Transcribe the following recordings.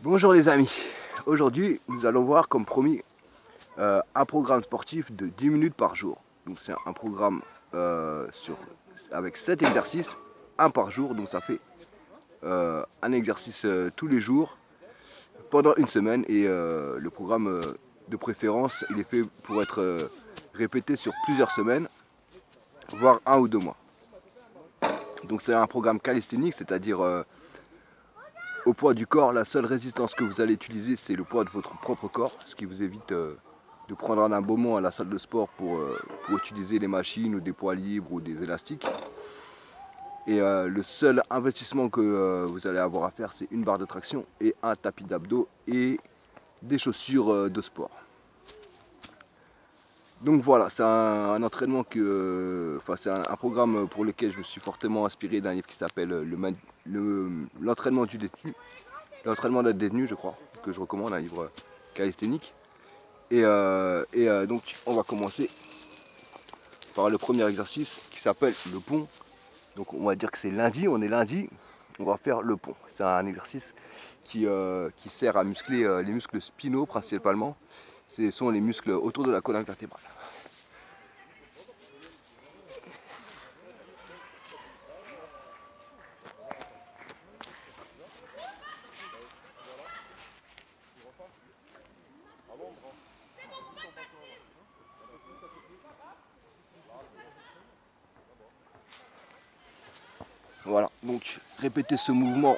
Bonjour les amis, aujourd'hui nous allons voir comme promis un programme sportif de 10 minutes par jour. Donc c'est un programme avec 7 exercices, un par jour, donc ça fait un exercice tous les jours pendant une semaine et le programme de préférence il est fait pour être répété sur plusieurs semaines, voire 1 ou 2 mois. Donc c'est un programme calisthénique, c'est-à-dire au poids du corps, la seule résistance que vous allez utiliser, c'est le poids de votre propre corps, ce qui vous évite de prendre un abonnement à la salle de sport pour utiliser les machines ou des poids libres ou des élastiques. Et le seul investissement que vous allez avoir à faire, c'est une barre de traction et un tapis d'abdos et des chaussures de sport. Donc voilà, c'est un entraînement c'est un programme pour lequel je me suis fortement inspiré d'un livre qui s'appelle l'entraînement du détenu. L'entraînement d'être détenu, je crois, que je recommande, un livre calisthénique. Donc on va commencer par le premier exercice qui s'appelle le pont. Donc on va dire que c'est lundi, on est lundi, on va faire le pont. C'est un exercice qui sert à muscler les muscles spinaux principalement. Ce sont les muscles autour de la colonne vertébrale. Voilà, donc répétez ce mouvement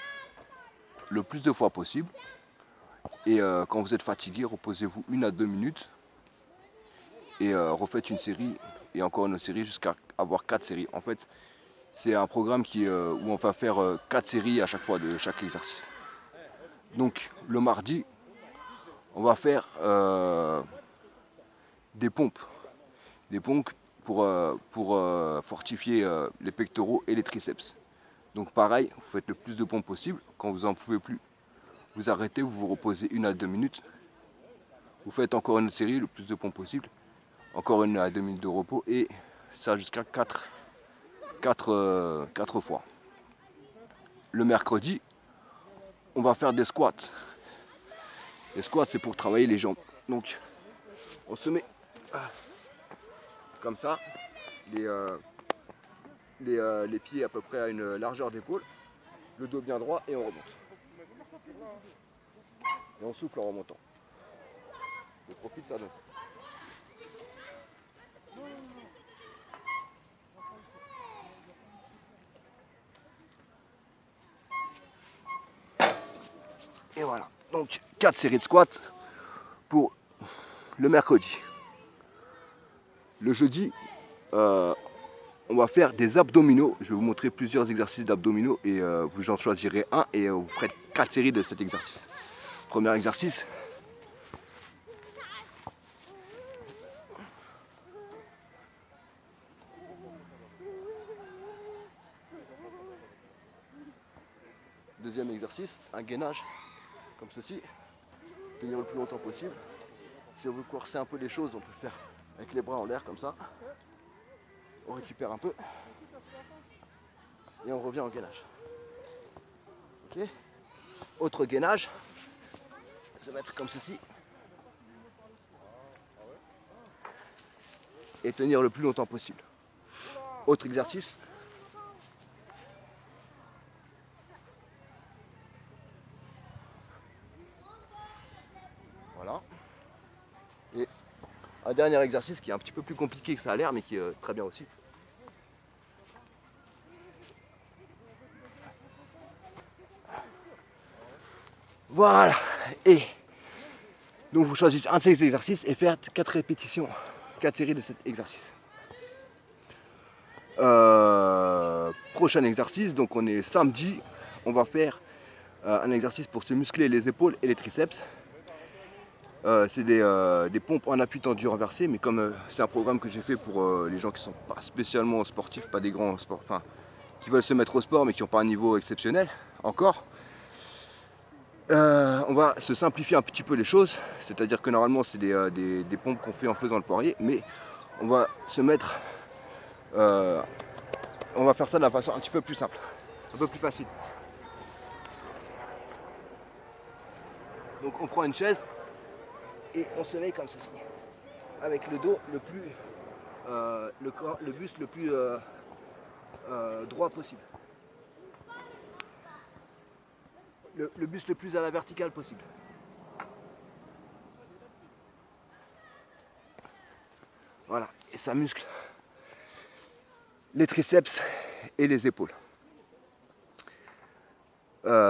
le plus de fois possible. Et quand vous êtes fatigué, reposez-vous 1 à 2 minutes. Et refaites une série et encore une série jusqu'à avoir 4 séries. En fait, c'est un programme où on va faire 4 séries à chaque fois de chaque exercice. Donc le mardi, on va faire des pompes. Des pompes pour fortifier les pectoraux et les triceps. Donc pareil, vous faites le plus de pompes possible. Quand vous n'en pouvez plus, vous arrêtez, vous vous reposez 1 à 2 minutes. Vous faites encore une série, le plus de pompes possible. Encore 1 à 2 minutes de repos et ça jusqu'à 4 fois. Le mercredi, on va faire des squats. Les squats, c'est pour travailler les jambes. Donc, on se met comme ça, les pieds à peu près à une largeur d'épaule, le dos bien droit et on remonte. Et on souffle en remontant. Je profite, ça donne ça. Et voilà, donc 4 séries de squats pour le mercredi. Le jeudi, on va faire des abdominaux. Je vais vous montrer plusieurs exercices d'abdominaux et vous en choisirez un et vous ferez 4 séries de cet exercice. Premier exercice. Deuxième exercice, un gainage, comme ceci. Tenir le plus longtemps possible. Si on veut corser un peu les choses, on peut faire avec les bras en l'air comme ça. On récupère un peu. Et on revient en gainage. Ok. Autre gainage. Se mettre comme ceci. Et tenir le plus longtemps possible. Autre exercice. Voilà. Et un dernier exercice qui est un petit peu plus compliqué que ça a l'air, mais qui est très bien aussi. Voilà. Et donc vous choisissez un de ces exercices et faire 4 répétitions, 4 séries de cet exercice. Prochain exercice, donc on est samedi, on va faire un exercice pour se muscler les épaules et les triceps. C'est des pompes en appui tendu renversé, mais comme c'est un programme que j'ai fait pour les gens qui ne sont pas spécialement sportifs, pas des grands sports, enfin qui veulent se mettre au sport mais qui n'ont pas un niveau exceptionnel encore. On va se simplifier un petit peu les choses, c'est-à-dire que normalement c'est des pompes qu'on fait en faisant le poirier, mais on va se mettre, on va faire ça de la façon un petit peu plus simple, un peu plus facile. Donc on prend une chaise et on se met comme ceci, avec le dos le plus, le buste le plus droit possible. Le buste le plus à la verticale possible. Voilà, et ça muscle les triceps et les épaules.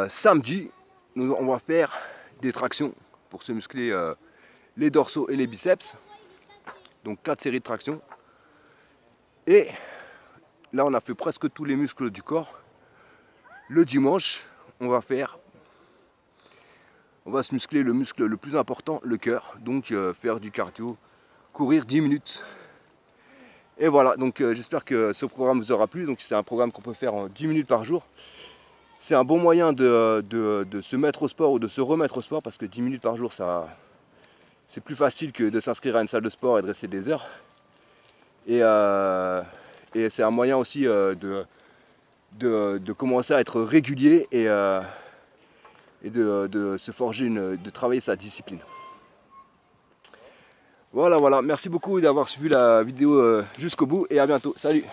Samedi, on va faire des tractions pour se muscler les dorsaux et les biceps. Donc 4 séries de tractions. Et là, on a fait presque tous les muscles du corps. Le dimanche, on va se muscler le muscle le plus important, le cœur. Donc faire du cardio, courir 10 minutes. Et voilà, donc j'espère que ce programme vous aura plu. Donc c'est un programme qu'on peut faire en 10 minutes par jour. C'est un bon moyen de se mettre au sport ou de se remettre au sport, parce que 10 minutes par jour, c'est plus facile que de s'inscrire à une salle de sport et de rester des heures. Et c'est un moyen aussi de commencer à être régulier et de se forger de travailler sa discipline. Voilà, merci beaucoup d'avoir suivi la vidéo jusqu'au bout et à bientôt. Salut!